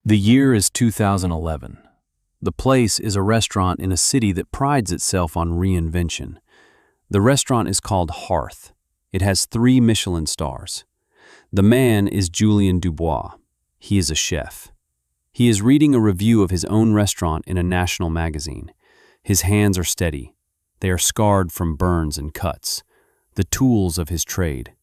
The year is 2011. The place is a restaurant in a city that prides itself on reinvention. The restaurant is called Hearth. It has 3 Michelin stars. The man is Julien Dubois. He is a chef. He is reading a review of his own restaurant in a national magazine. His hands are steady. They are scarred from burns and cuts, the tools of his trade.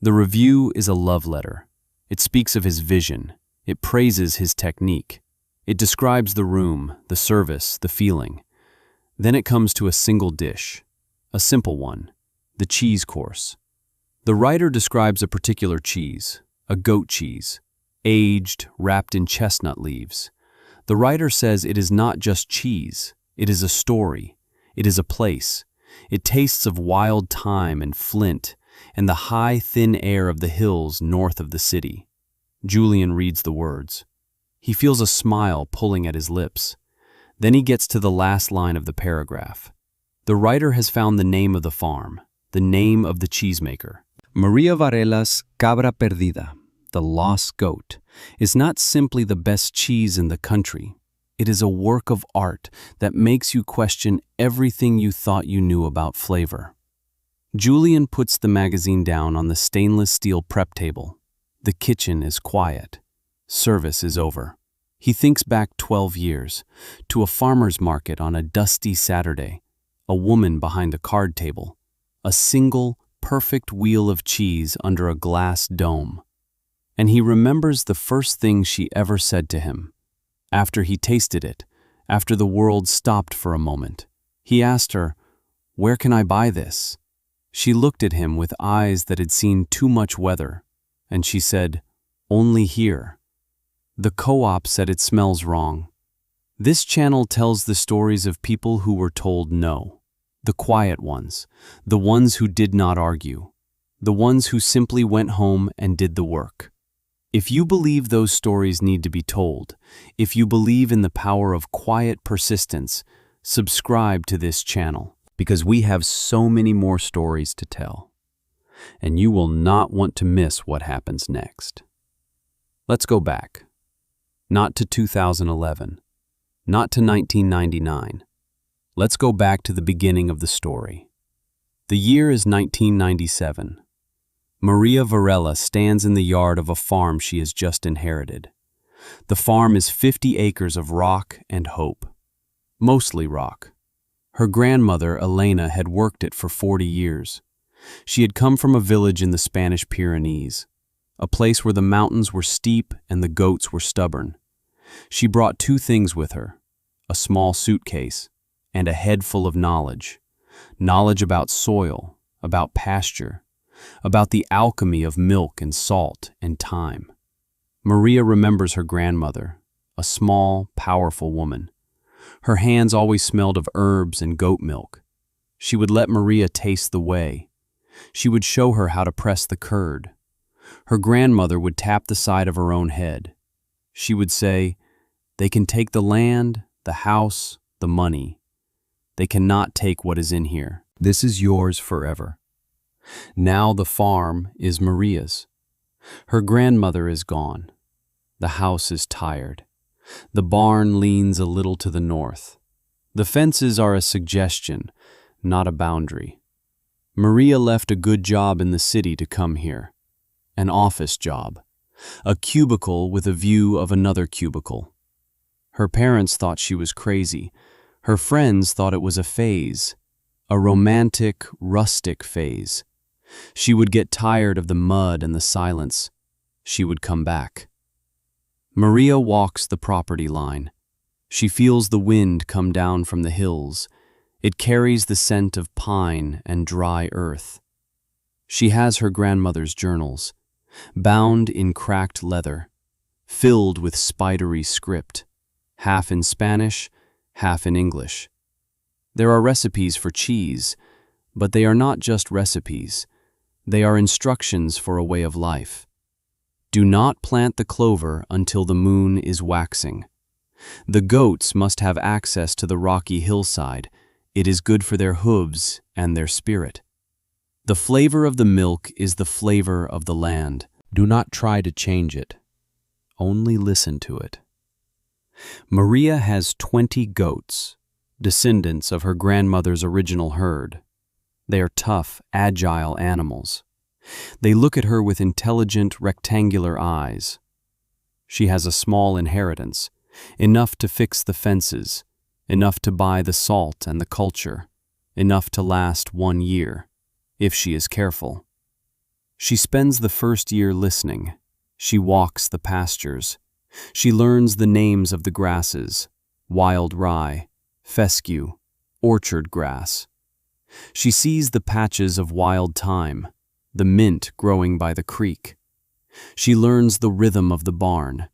The review is a love letter. It speaks of his vision. It praises his technique. It describes the room, the service, the feeling. Then it comes to a single dish, a simple one, the cheese course. The writer describes a particular cheese, a goat cheese, aged, wrapped in chestnut leaves. The writer says it is not just cheese, it is a story, it is a place. It tastes of wild thyme and flint and the high, thin air of the hills north of the city. Julien reads the words. He feels a smile pulling at his lips. Then he gets to the last line of the paragraph. The writer has found the name of the farm, the name of the cheesemaker. Maria Varela's Cabra Perdida, the lost goat, is not simply the best cheese in the country. It is a work of art that makes you question everything you thought you knew about flavor. Julien puts the magazine down on the stainless steel prep table. The kitchen is quiet. Service is over. He thinks back 12 years, to a farmer's market on a dusty Saturday, a woman behind a card table, a single, perfect wheel of cheese under a glass dome. And he remembers the first thing she ever said to him. After he tasted it, after the world stopped for a moment, he asked her, "Where can I buy this?" She looked at him with eyes that had seen too much weather, and she said, "Only here." The co-op said it smells wrong. This channel tells the stories of people who were told no. The quiet ones, the ones who did not argue, the ones who simply went home and did the work. If you believe those stories need to be told, if you believe in the power of quiet persistence, subscribe to this channel, because we have so many more stories to tell. And you will not want to miss what happens next. Let's go back. Not to 2011. Not to 1999. Let's go back to the beginning of the story. The year is 1997. Maria Varela stands in the yard of a farm she has just inherited. The farm is 50 acres of rock and hope. Mostly rock. Her grandmother, Elena, had worked it for 40 years. She had come from a village in the Spanish Pyrenees, a place where the mountains were steep and the goats were stubborn. She brought 2 things with her, a small suitcase and a head full of knowledge. Knowledge about soil, about pasture, about the alchemy of milk and salt and time. Maria remembers her grandmother, a small, powerful woman. Her hands always smelled of herbs and goat milk. She would let Maria taste the whey. She would show her how to press the curd. Her grandmother would tap the side of her own head. She would say, "They can take the land, the house, the money. They cannot take what is in here. This is yours forever." Now the farm is Maria's. Her grandmother is gone. The house is tired. The barn leans a little to the north. The fences are a suggestion, not a boundary. Maria left a good job in the city to come here. An office job. A cubicle with a view of another cubicle. Her parents thought she was crazy. Her friends thought it was a phase. A romantic, rustic phase. She would get tired of the mud and the silence. She would come back. Maria walks the property line. She feels the wind come down from the hills. It carries the scent of pine and dry earth. She has her grandmother's journals, bound in cracked leather, filled with spidery script, half in Spanish, half in English. There are recipes for cheese, but they are not just recipes. They are instructions for a way of life. Do not plant the clover until the moon is waxing. The goats must have access to the rocky hillside. It is good for their hooves and their spirit. The flavor of the milk is the flavor of the land. Do not try to change it. Only listen to it. Maria has 20 goats, descendants of her grandmother's original herd. They are tough, agile animals. They look at her with intelligent, rectangular eyes. She has a small inheritance, enough to fix the fences, enough to buy the salt and the culture, enough to last 1 year, if she is careful. She spends the first year listening. She walks the pastures. She learns the names of the grasses: wild rye, fescue, orchard grass. She sees the patches of wild thyme, the mint growing by the creek. She learns the rhythm of the barn,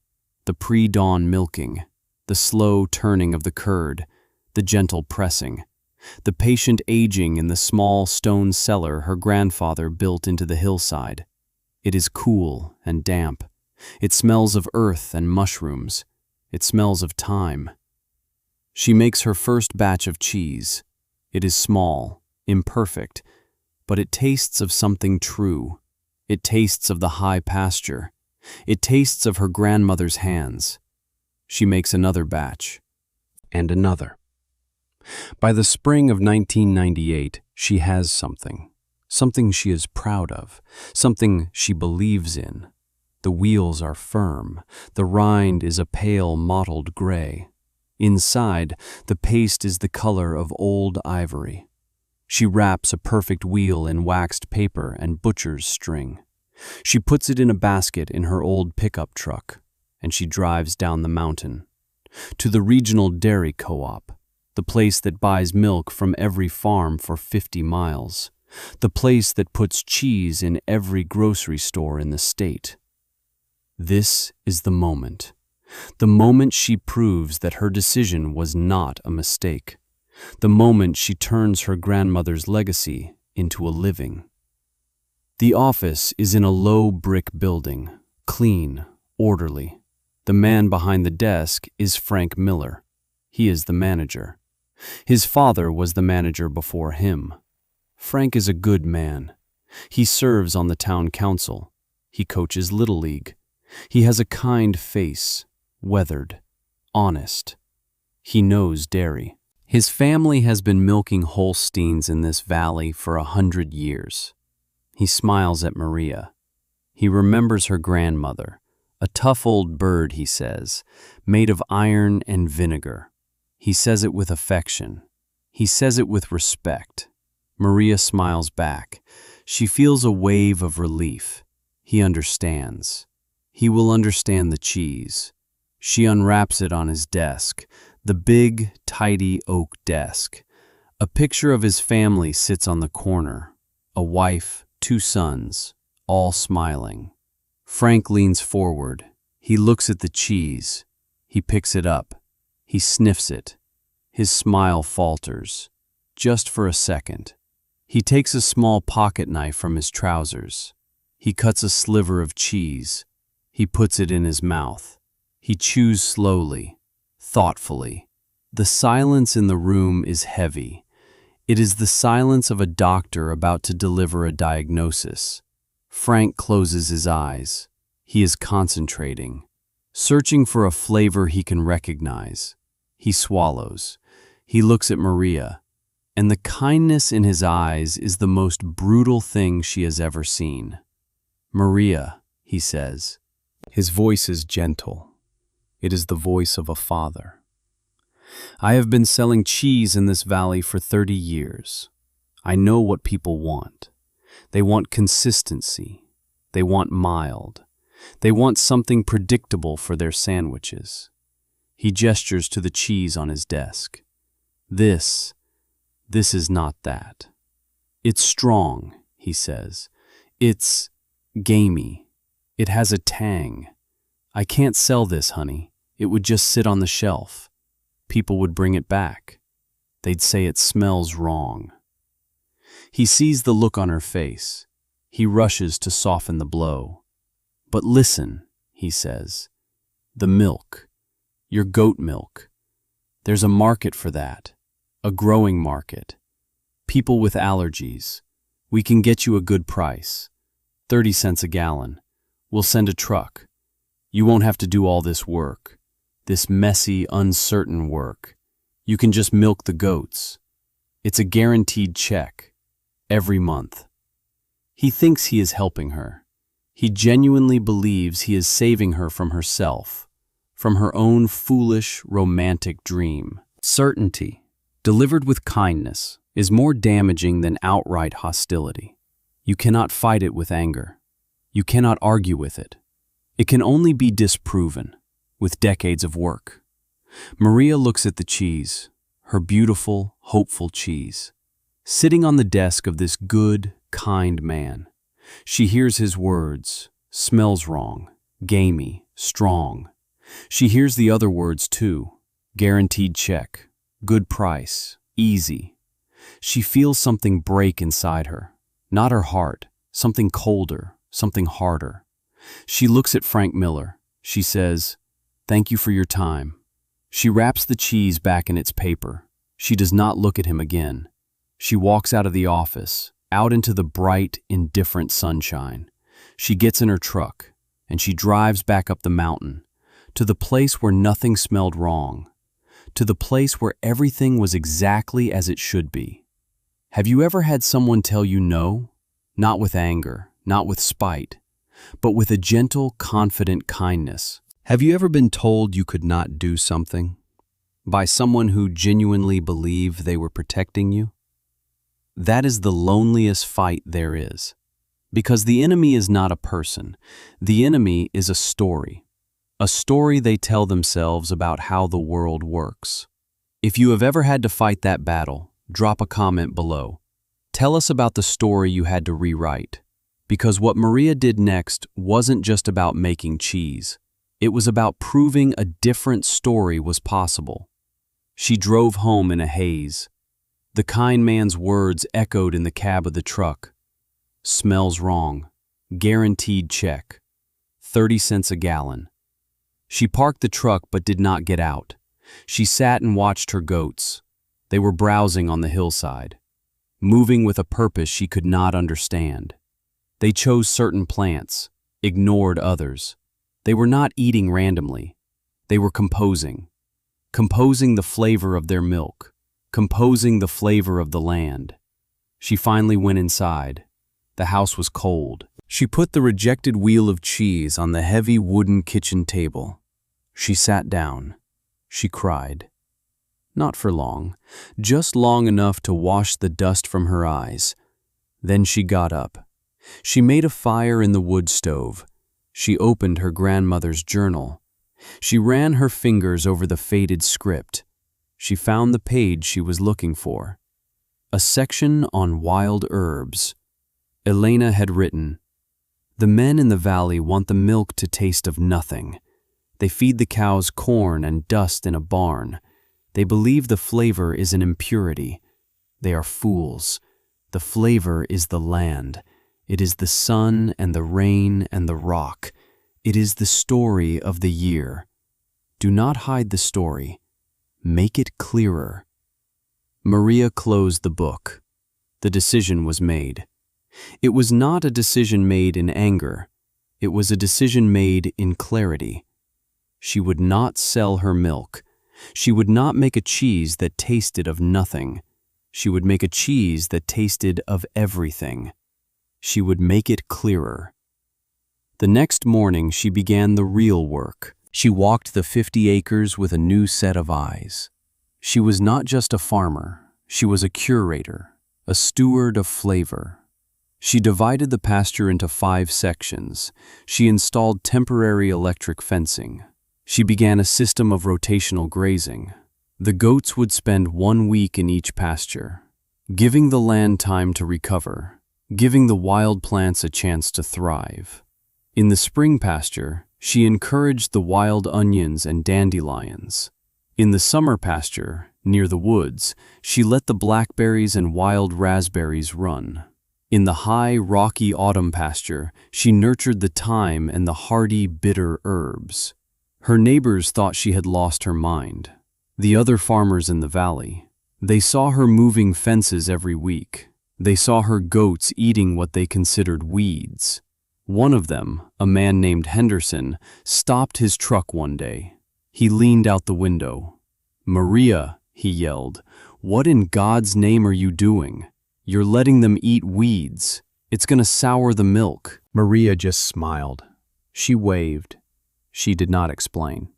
the pre-dawn milking, the slow turning of the curd, the gentle pressing, the patient aging in the small stone cellar her grandfather built into the hillside. It is cool and damp. It smells of earth and mushrooms. It smells of thyme. She makes her first batch of cheese. It is small, imperfect, but it tastes of something true. It tastes of the high pasture. It tastes of her grandmother's hands. She makes another batch, and another. By the spring of 1998, she has something she is proud of, something she believes in. The wheels are firm. The rind is a pale mottled gray. Inside, the paste is the color of old ivory. She wraps a perfect wheel in waxed paper and butcher's string. She puts it in a basket in her old pickup truck, and she drives down the mountain to the regional dairy co-op, the place that buys milk from every farm for 50 miles, the place that puts cheese in every grocery store in the state. This is the moment she proves that her decision was not a mistake, the moment she turns her grandmother's legacy into a living. The office is in a low brick building, clean, orderly. The man behind the desk is Frank Miller. He is the manager. His father was the manager before him. Frank is a good man. He serves on the town council. He coaches Little League. He has a kind face, weathered, honest. He knows dairy. His family has been milking Holsteins in this valley for 100 years. He smiles at Maria. He remembers her grandmother, a tough old bird, he says, made of iron and vinegar. He says it with affection. He says it with respect. Maria smiles back. She feels a wave of relief. He understands. He will understand the cheese. She unwraps it on his desk, the big, tidy oak desk. A picture of his family sits on the corner. A wife, 2 sons, all smiling. Frank leans forward. He looks at the cheese. He picks it up. He sniffs it. His smile falters, just for a second. He takes a small pocket knife from his trousers. He cuts a sliver of cheese. He puts it in his mouth. He chews slowly, thoughtfully. The silence in the room is heavy. It is the silence of a doctor about to deliver a diagnosis. Frank closes his eyes. He is concentrating, searching for a flavor he can recognize. He swallows. He looks at Maria, and the kindness in his eyes is the most brutal thing she has ever seen. "Maria," he says. His voice is gentle. It is the voice of a father. "I have been selling cheese in this valley for 30 years. I know what people want. They want consistency. They want mild. They want something predictable for their sandwiches." He gestures to the cheese on his desk. This is not that. "It's strong," he says. "It's gamey. It has a tang. I can't sell this, honey. It would just sit on the shelf. People would bring it back. They'd say it smells wrong." He sees the look on her face. He rushes to soften the blow. "But listen," he says. "The milk. Your goat milk. There's a market for that. A growing market. People with allergies. We can get you a good price. 30 cents a gallon. We'll send a truck. You won't have to do all this work. this messy, uncertain work. You can just milk the goats. It's a guaranteed check, every month. He thinks he is helping her. He genuinely believes he is saving her from herself, from her own foolish, romantic dream. Certainty, delivered with kindness, is more damaging than outright hostility. You cannot fight it with anger. You cannot argue with it. It can only be disproven with decades of work. Maria looks at the cheese, her beautiful, hopeful cheese, sitting on the desk of this good, kind man. She hears his words, smells wrong, gamey, strong. She hears the other words too, guaranteed check, good price, easy. She feels something break inside her, not her heart, something colder, something harder. She looks at Frank Miller. She says, "Thank you for your time." She wraps the cheese back in its paper. She does not look at him again. She walks out of the office, out into the bright, indifferent sunshine. She gets in her truck, and she drives back up the mountain, to the place where nothing smelled wrong, to the place where everything was exactly as it should be. Have you ever had someone tell you no? Not with anger, not with spite, but with a gentle, confident kindness. Have you ever been told you could not do something by someone who genuinely believed they were protecting you? That is the loneliest fight there is, because the enemy is not a person. The enemy is a story they tell themselves about how the world works. If you have ever had to fight that battle, drop a comment below. Tell us about the story you had to rewrite, because what Maria did next wasn't just about making cheese. It was about proving a different story was possible. She drove home in a haze. The kind man's words echoed in the cab of the truck. Smells wrong. Guaranteed check. 30 cents a gallon. She parked the truck but did not get out. She sat and watched her goats. They were browsing on the hillside, moving with a purpose she could not understand. They chose certain plants, ignored others. They were not eating randomly. They were composing the flavor of their milk, composing the flavor of the land. She finally went inside. The house was cold. She put the rejected wheel of cheese on the heavy wooden kitchen table. She sat down. She cried. Not for long, just long enough to wash the dust from her eyes. Then she got up. She made a fire in the wood stove. She opened her grandmother's journal. She ran her fingers over the faded script. She found the page she was looking for. A section on wild herbs. Elena had written, "The men in the valley want the milk to taste of nothing. They feed the cows corn and dust in a barn. They believe the flavor is an impurity. They are fools. The flavor is the land. It is the sun and the rain and the rock. It is the story of the year. Do not hide the story. Make it clearer." Maria closed the book. The decision was made. It was not a decision made in anger. It was a decision made in clarity. She would not sell her milk. She would not make a cheese that tasted of nothing. She would make a cheese that tasted of everything. She would make it clearer. The next morning she began the real work. She walked the 50 acres with a new set of eyes. She was not just a farmer. She was a curator, a steward of flavor. She divided the pasture into 5 sections. She installed temporary electric fencing. She began a system of rotational grazing. The goats would spend 1 week in each pasture, giving the land time to recover, giving the wild plants a chance to thrive. In the spring pasture, she encouraged the wild onions and dandelions. In the summer pasture, near the woods, she let the blackberries and wild raspberries run. In the high, rocky autumn pasture, she nurtured the thyme and the hardy, bitter herbs. Her neighbors thought she had lost her mind. The other farmers in the valley. They saw her moving fences every week. They saw her goats eating what they considered weeds. One of them, a man named Henderson, stopped his truck one day. He leaned out the window. "Maria," he yelled, "what in God's name are you doing? You're letting them eat weeds. It's gonna sour the milk." Maria just smiled. She waved. She did not explain.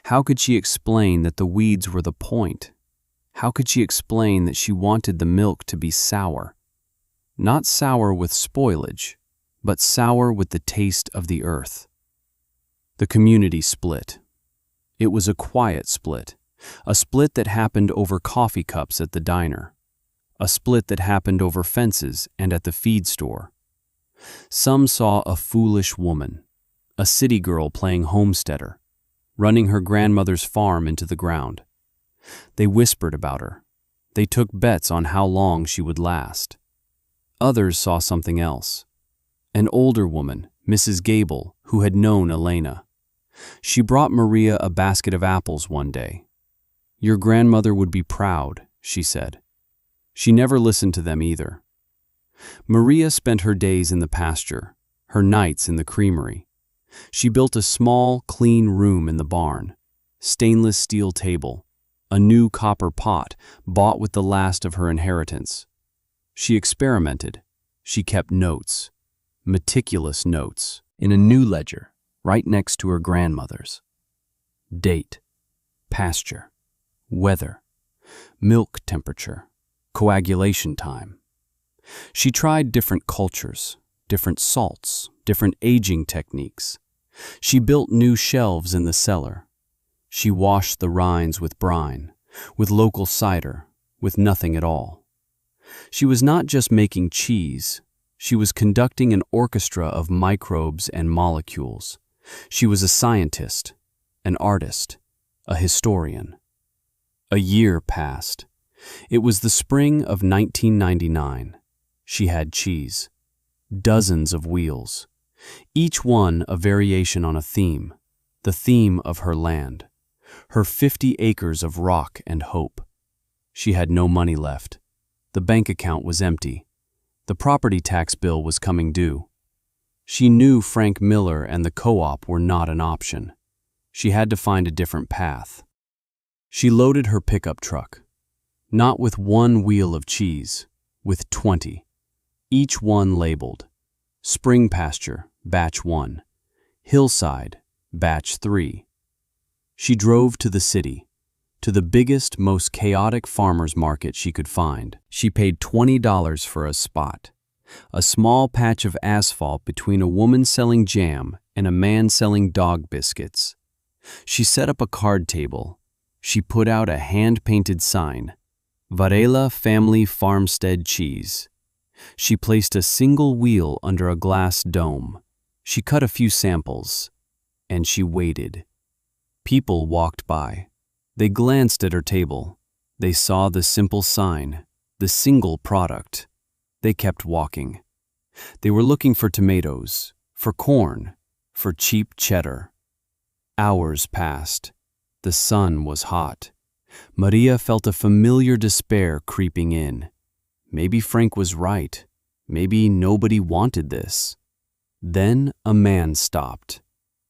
How could she explain that the weeds were the point? How could she explain that she wanted the milk to be sour? Not sour with spoilage, but sour with the taste of the earth. The community split. It was a quiet split, a split that happened over coffee cups at the diner, a split that happened over fences and at the feed store. Some saw a foolish woman, a city girl playing homesteader, running her grandmother's farm into the ground. They whispered about her. They took bets on how long she would last. Others saw something else. An older woman, Mrs. Gable, who had known Elena. She brought Maria a basket of apples one day. "Your grandmother would be proud," she said. She never listened to them either. Maria spent her days in the pasture, her nights in the creamery. She built a small, clean room in the barn, stainless steel table, a new copper pot bought with the last of her inheritance. She experimented. She kept notes, meticulous notes, in a new ledger, right next to her grandmother's. Date, pasture, weather, milk temperature, coagulation time. She tried different cultures, different salts, different aging techniques. She built new shelves in the cellar. She washed the rinds with brine, with local cider, with nothing at all. She was not just making cheese. She was conducting an orchestra of microbes and molecules. She was a scientist, an artist, a historian. A year passed. It was the spring of 1999. She had cheese. Dozens of wheels. Each one a variation on a theme, the theme of her land. Her 50 acres of rock and hope. She had no money left. The bank account was empty. The property tax bill was coming due. She knew Frank Miller and the co-op were not an option. She had to find a different path. She loaded her pickup truck. Not with one wheel of cheese, with 20. Each one labeled. Spring Pasture, Batch 1. Hillside, Batch 3. She drove to the city, to the biggest, most chaotic farmer's market she could find. She paid $20 for a spot, a small patch of asphalt between a woman selling jam and a man selling dog biscuits. She set up a card table. She put out a hand-painted sign, Varela Family Farmstead Cheese. She placed a single wheel under a glass dome. She cut a few samples, and she waited. People walked by. They glanced at her table. They saw the simple sign, the single product. They kept walking. They were looking for tomatoes, for corn, for cheap cheddar. Hours passed. The sun was hot. Maria felt a familiar despair creeping in. Maybe Frank was right. Maybe nobody wanted this. Then a man stopped.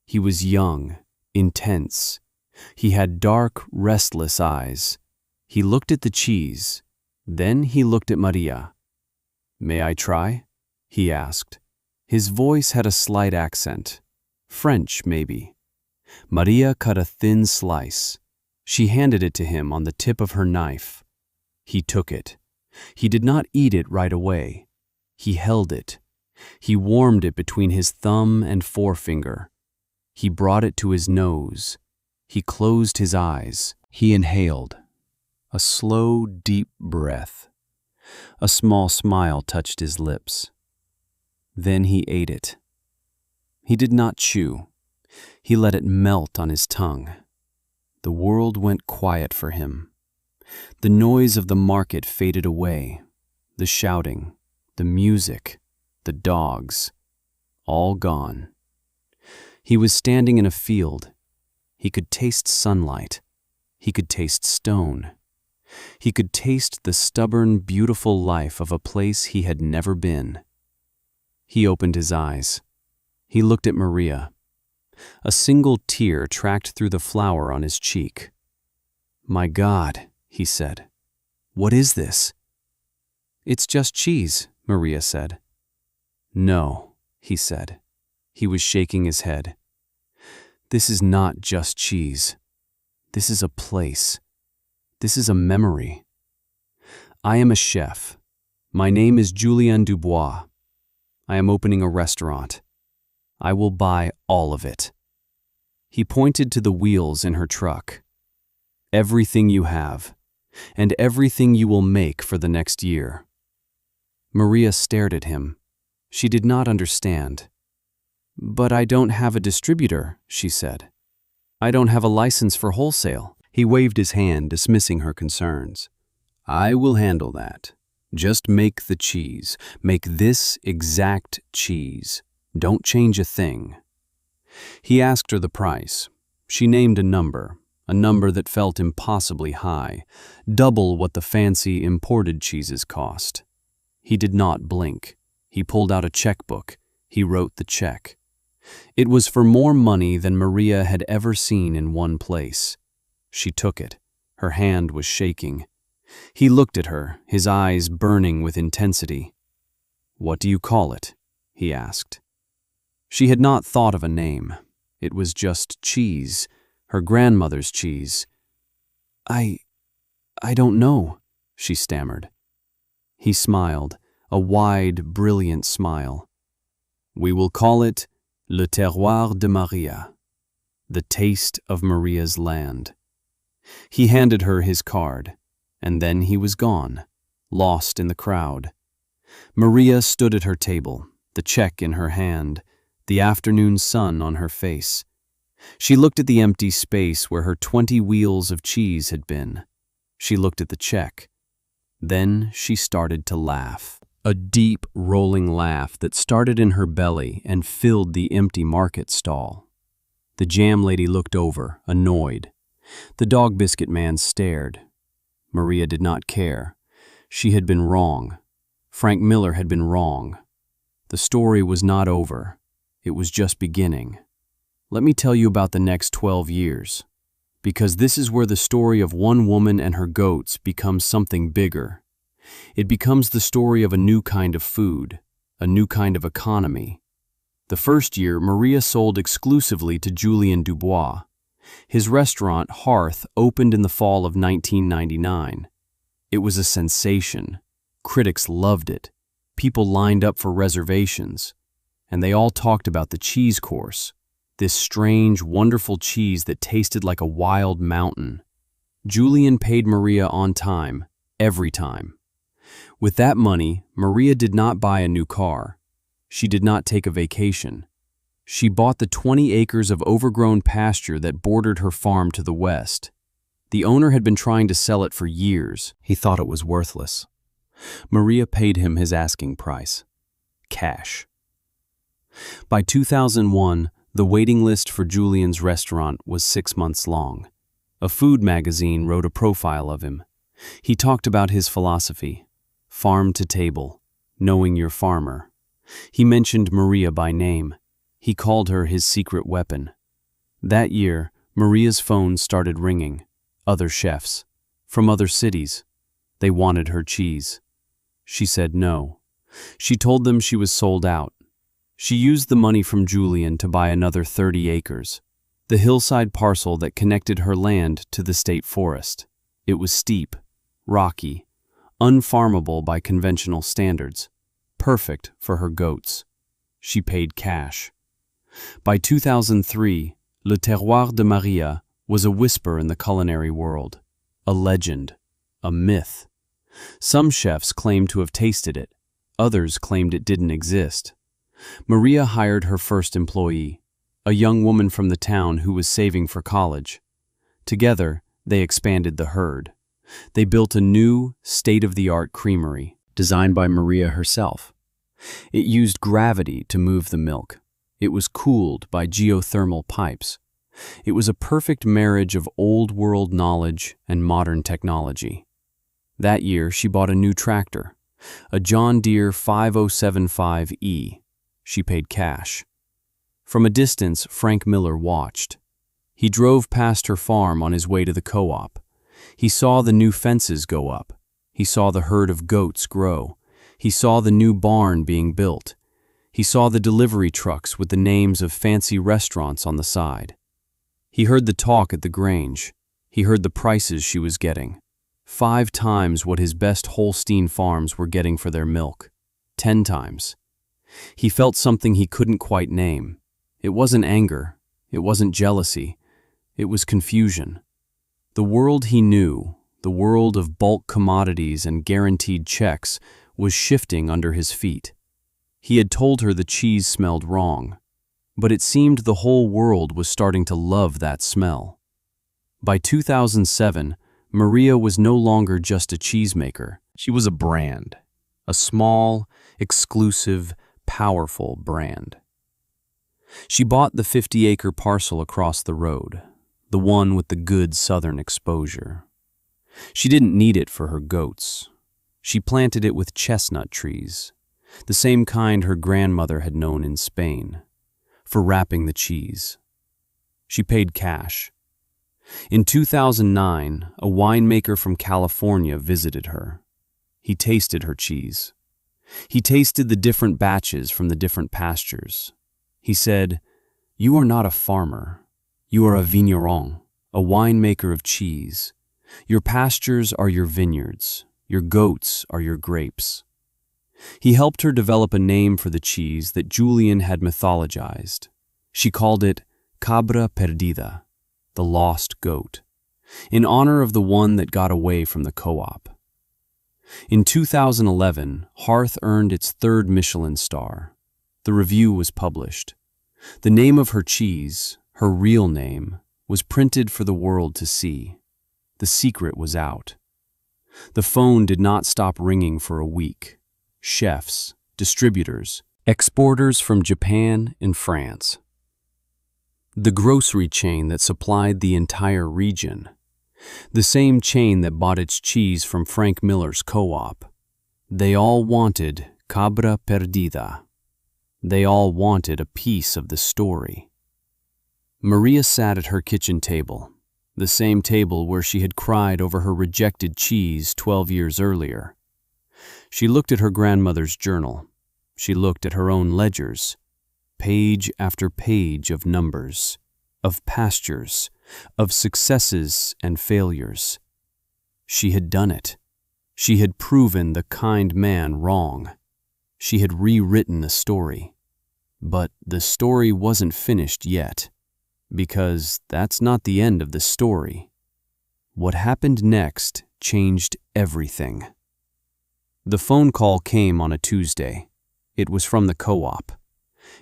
He was young, intense. He had dark, restless eyes. He looked at the cheese. Then he looked at Maria. "May I try?" he asked. His voice had a slight accent. French, maybe. Maria cut a thin slice. She handed it to him on the tip of her knife. He took it. He did not eat it right away. He held it. He warmed it between his thumb and forefinger. He brought it to his nose. He closed his eyes. He inhaled. A slow, deep breath. A small smile touched his lips. Then he ate it. He did not chew. He let it melt on his tongue. The world went quiet for him. The noise of the market faded away. The shouting, the music, the dogs, all gone. He was standing in a field. He could taste sunlight. He could taste stone. He could taste the stubborn, beautiful life of a place he had never been. He opened his eyes. He looked at Maria. A single tear tracked through the flour on his cheek. "My God," he said. "What is this?" "It's just cheese," Maria said. "No," he said. He was shaking his head. "This is not just cheese. This is a place. This is a memory. I am a chef. My name is Julien Dubois. I am opening a restaurant. I will buy all of it." He pointed to the wheels in her truck. "Everything you have, and everything you will make for the next year." Maria stared at him. She did not understand. "But I don't have a distributor," she said. "I don't have a license for wholesale." He waved his hand, dismissing her concerns. "I will handle that. Just make the cheese. Make this exact cheese. Don't change a thing." He asked her the price. She named a number that felt impossibly high, double what the fancy imported cheeses cost. He did not blink. He pulled out a checkbook. He wrote the check. It was for more money than Maria had ever seen in one place. She took it. Her hand was shaking. He looked at her, his eyes burning with intensity. "What do you call it?" he asked. She had not thought of a name. It was just cheese, her grandmother's cheese. I don't know," she stammered. He smiled, a wide, brilliant smile. "We will call it Le Terroir de Maria, the taste of Maria's land." He handed her his card, and then he was gone, lost in the crowd. Maria stood at her table, the check in her hand, the afternoon sun on her face. She looked at the empty space where her 20 wheels of cheese had been. She looked at the check. Then she started to laugh. A deep, rolling laugh that started in her belly and filled the empty market stall. The jam lady looked over, annoyed. The dog biscuit man stared. Maria did not care. She had been wrong. Frank Miller had been wrong. The story was not over. It was just beginning. Let me tell you about the next 12 years. Because this is where the story of one woman and her goats becomes something bigger. It becomes the story of a new kind of food, a new kind of economy. The first year, Maria sold exclusively to Julien Dubois. His restaurant, Hearth, opened in the fall of 1999. It was a sensation. Critics loved it. People lined up for reservations. And they all talked about the cheese course, this strange, wonderful cheese that tasted like a wild mountain. Julien paid Maria on time, every time. With that money, Maria did not buy a new car. She did not take a vacation. She bought the 20 acres of overgrown pasture that bordered her farm to the west. The owner had been trying to sell it for years. He thought it was worthless. Maria paid him his asking price. Cash. By 2001, the waiting list for Julien's restaurant was 6 months long. A food magazine wrote a profile of him. He talked about his philosophy, farm to table, knowing your farmer. He mentioned Maria by name. He called her his secret weapon. That year, Maria's phone started ringing. Other chefs, from other cities. They wanted her cheese. She said no. She told them she was sold out. She used the money from Julien to buy another 30 acres, the hillside parcel that connected her land to the state forest. It was steep, rocky, unfarmable by conventional standards, perfect for her goats. She paid cash. By 2003, Le Terroir de Maria was a whisper in the culinary world, a legend, a myth. Some chefs claimed to have tasted it. Others claimed it didn't exist. Maria hired her first employee, a young woman from the town who was saving for college. Together, they expanded the herd. They built a new, state-of-the-art creamery, designed by Maria herself. It used gravity to move the milk. It was cooled by geothermal pipes. It was a perfect marriage of old-world knowledge and modern technology. That year, she bought a new tractor, a John Deere 5075E. She paid cash. From a distance, Frank Miller watched. He drove past her farm on his way to the co-op. He saw the new fences go up. He saw the herd of goats grow. He saw the new barn being built. He saw the delivery trucks with the names of fancy restaurants on the side. He heard the talk at the Grange. He heard the prices she was getting. 5 times what his best Holstein farms were getting for their milk. 10 times. He felt something he couldn't quite name. It wasn't anger. It wasn't jealousy. It was confusion. The world he knew, the world of bulk commodities and guaranteed checks, was shifting under his feet. He had told her the cheese smelled wrong, but it seemed the whole world was starting to love that smell. By 2007, Maria was no longer just a cheesemaker. She was a brand. A small, exclusive, powerful brand. She bought the 50-acre parcel across the road, the one with the good southern exposure. She didn't need it for her goats. She planted it with chestnut trees, the same kind her grandmother had known in Spain, for wrapping the cheese. She paid cash. In 2009, a winemaker from California visited her. He tasted her cheese. He tasted the different batches from the different pastures. He said, "You are not a farmer. You are a vigneron, a winemaker of cheese. Your pastures are your vineyards. Your goats are your grapes." He helped her develop a name for the cheese that Julian had mythologized. She called it Cabra Perdida, the lost goat, in honor of the one that got away from the co-op. In 2011, Hearth earned its 3rd Michelin star. The review was published. The name of her cheese, her real name, was printed for the world to see. The secret was out. The phone did not stop ringing for a week. Chefs, distributors, exporters from Japan and France. The grocery chain that supplied the entire region. The same chain that bought its cheese from Frank Miller's co-op. They all wanted Cabra Perdida. They all wanted a piece of the story. Maria sat at her kitchen table, the same table where she had cried over her rejected cheese 12 years earlier. She looked at her grandmother's journal. She looked at her own ledgers, page after page of numbers, of pastures, of successes and failures. She had done it. She had proven the kind man wrong. She had rewritten the story. But the story wasn't finished yet, because that's not the end of the story. What happened next changed everything. The phone call came on a Tuesday. It was from the co-op.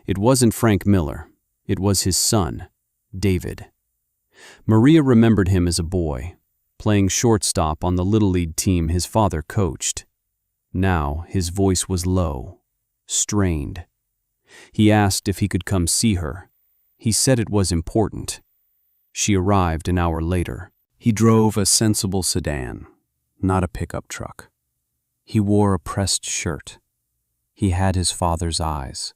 It wasn't Frank Miller. It was his son, David. Maria remembered him as a boy, playing shortstop on the Little League team his father coached. Now his voice was low, strained. He asked if he could come see her. He said it was important. She arrived an hour later. He drove a sensible sedan, not a pickup truck. He wore a pressed shirt. He had his father's eyes,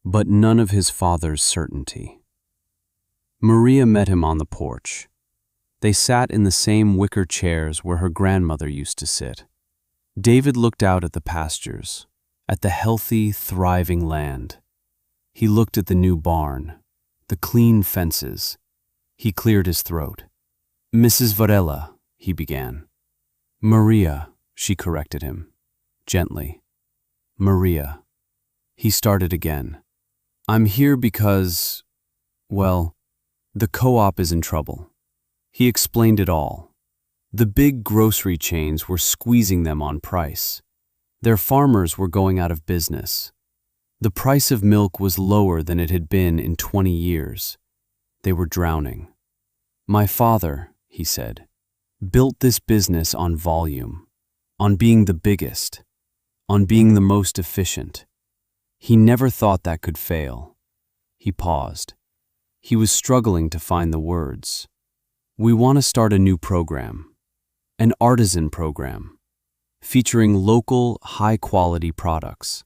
but none of his father's certainty. Maria met him on the porch. They sat in the same wicker chairs where her grandmother used to sit. David looked out at the pastures, at the healthy, thriving land. He looked at the new barn, the clean fences. He cleared his throat. "Mrs. Varela," he began. "Maria," she corrected him, gently. "Maria." He started again. "I'm here because, well, the co-op is in trouble." He explained it all. The big grocery chains were squeezing them on price. Their farmers were going out of business. The price of milk was lower than it had been in 20 years. They were drowning. "My father," he said, "built this business on volume, on being the biggest, on being the most efficient. He never thought that could fail." He paused. He was struggling to find the words. "We want to start a new program, an artisan program, featuring local, high-quality products.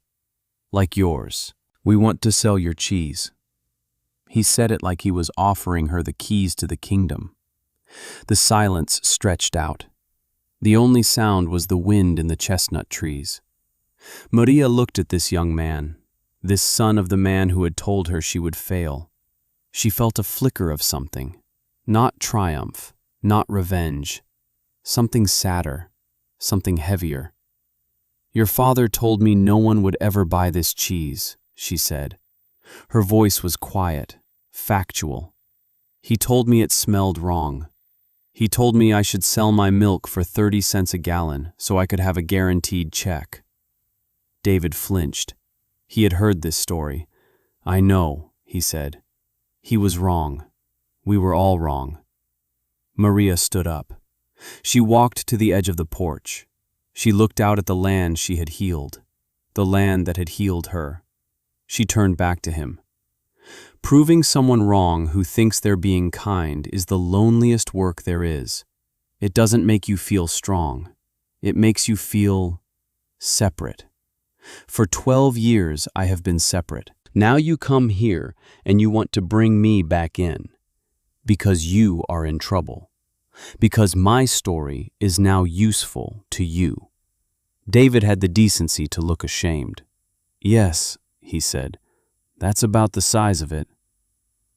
Like yours. We want to sell your cheese." He said it like he was offering her the keys to the kingdom. The silence stretched out. The only sound was the wind in the chestnut trees. Maria looked at this young man, this son of the man who had told her she would fail. She felt a flicker of something, not triumph, not revenge, something sadder, something heavier. "Your father told me no one would ever buy this cheese," she said. Her voice was quiet, factual. "He told me it smelled wrong. He told me I should sell my milk for 30 cents a gallon so I could have a guaranteed check." David flinched. He had heard this story. "I know," he said. "He was wrong. We were all wrong." Maria stood up. She walked to the edge of the porch. She looked out at the land she had healed, the land that had healed her. She turned back to him. "Proving someone wrong who thinks they're being kind is the loneliest work there is. It doesn't make you feel strong. It makes you feel separate. For 12 years I have been separate. Now you come here and you want to bring me back in. Because you are in trouble. Because my story is now useful to you." David had the decency to look ashamed. "Yes," he said, "that's about the size of it."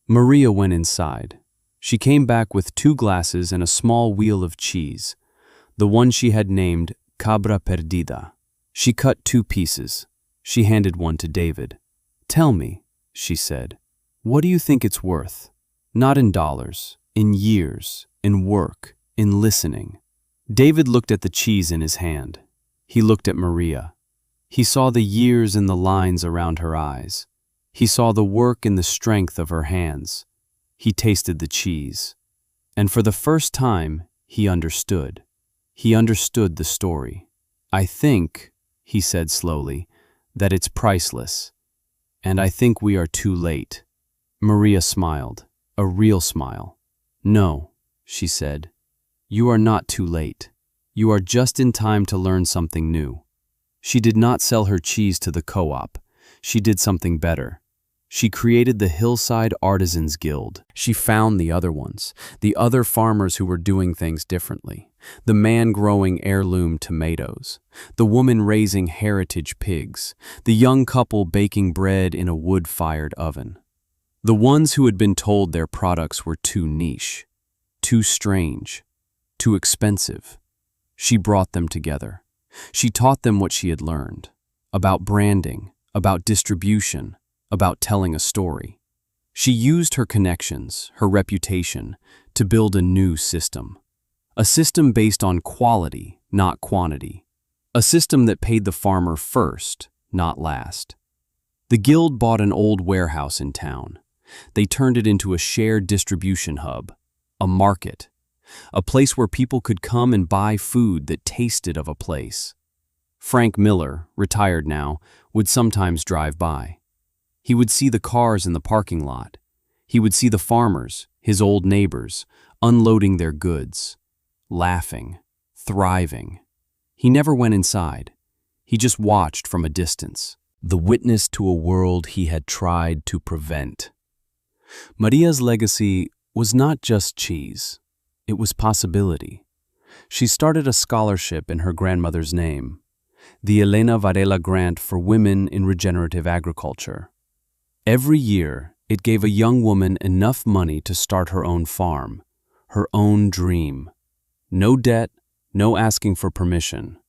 Maria went inside. She came back with 2 glasses and a small wheel of cheese, the one she had named Cabra Perdida. She cut 2 pieces. She handed one to David. "Tell me," she said, "what do you think it's worth? Not in dollars, in years, in work, in listening." David looked at the cheese in his hand. He looked at Maria. He saw the years in the lines around her eyes. He saw the work in the strength of her hands. He tasted the cheese. And for the first time, he understood. He understood the story. "I think," he said slowly, "that it's priceless. And I think we are too late." Maria smiled, a real smile. "No," she said, "you are not too late. You are just in time to learn something new." She did not sell her cheese to the co-op. She did something better. She created the Hillside Artisans Guild. She found the other ones, the other farmers who were doing things differently. The man growing heirloom tomatoes, the woman raising heritage pigs, the young couple baking bread in a wood-fired oven. The ones who had been told their products were too niche, too strange, too expensive. She brought them together. She taught them what she had learned, about branding, about distribution, about telling a story. She used her connections, her reputation, to build a new system. A system based on quality, not quantity. A system that paid the farmer first, not last. The guild bought an old warehouse in town. They turned it into a shared distribution hub, a market, a place where people could come and buy food that tasted of a place. Frank Miller, retired now, would sometimes drive by. He would see the cars in the parking lot. He would see the farmers, his old neighbors, unloading their goods, laughing, thriving. He never went inside. He just watched from a distance, the witness to a world he had tried to prevent. Maria's legacy was not just cheese. It was possibility. She started a scholarship in her grandmother's name, the Elena Varela Grant for Women in Regenerative Agriculture. Every year, it gave a young woman enough money to start her own farm, her own dream. No debt, no asking for permission.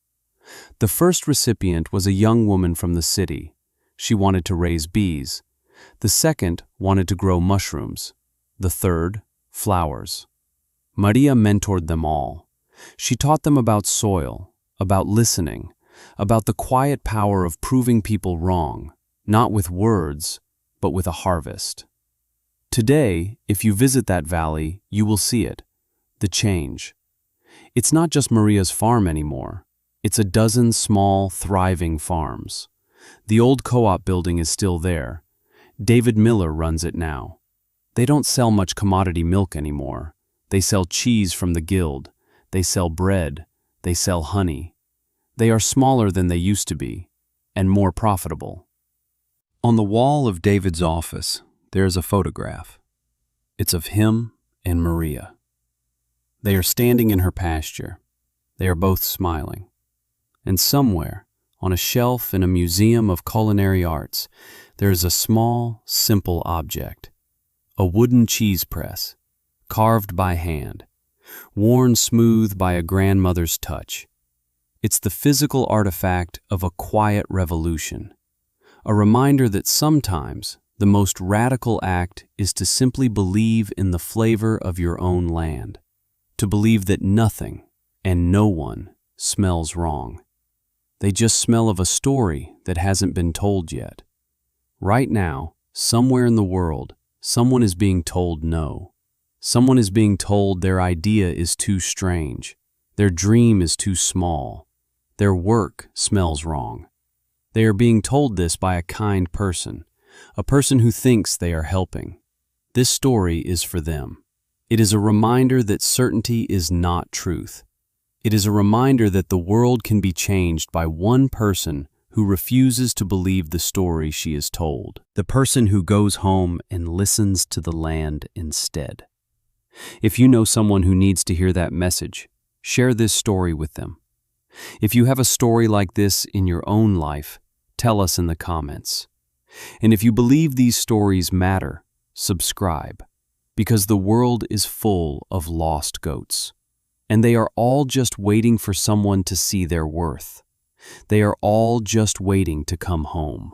The first recipient was a young woman from the city. She wanted to raise bees. The second wanted to grow mushrooms. The third, flowers. Maria mentored them all. She taught them about soil, about listening, about the quiet power of proving people wrong, not with words, but with a harvest. Today, if you visit that valley, you will see it, the change. It's not just Maria's farm anymore. It's a dozen small, thriving farms. The old co-op building is still there. David Miller runs it now. They don't sell much commodity milk anymore. They sell cheese from the guild. They sell bread. They sell honey. They are smaller than they used to be, and more profitable. On the wall of David's office, There is a photograph. It's of him and Maria. They are standing in her pasture. They are both smiling. And somewhere, on a shelf in a museum of culinary arts, there is a small, simple object. A wooden cheese press, carved by hand, worn smooth by a grandmother's touch. It's the physical artifact of a quiet revolution, a reminder that sometimes the most radical act is to simply believe in the flavor of your own land, to believe that nothing and no one smells wrong. They just smell of a story that hasn't been told yet. Right now, somewhere in the world, someone is being told no. Someone is being told their idea is too strange, their dream is too small, their work smells wrong. They are being told this by a kind person, a person who thinks they are helping. This story is for them. It is a reminder that certainty is not truth. It is a reminder that the world can be changed by one person who refuses to believe the story she is told, the person who goes home and listens to the land instead. If you know someone who needs to hear that message, share this story with them. If you have a story like this in your own life, tell us in the comments. And if you believe these stories matter, subscribe, because the world is full of lost goats, and they are all just waiting for someone to see their worth. They are all just waiting to come home.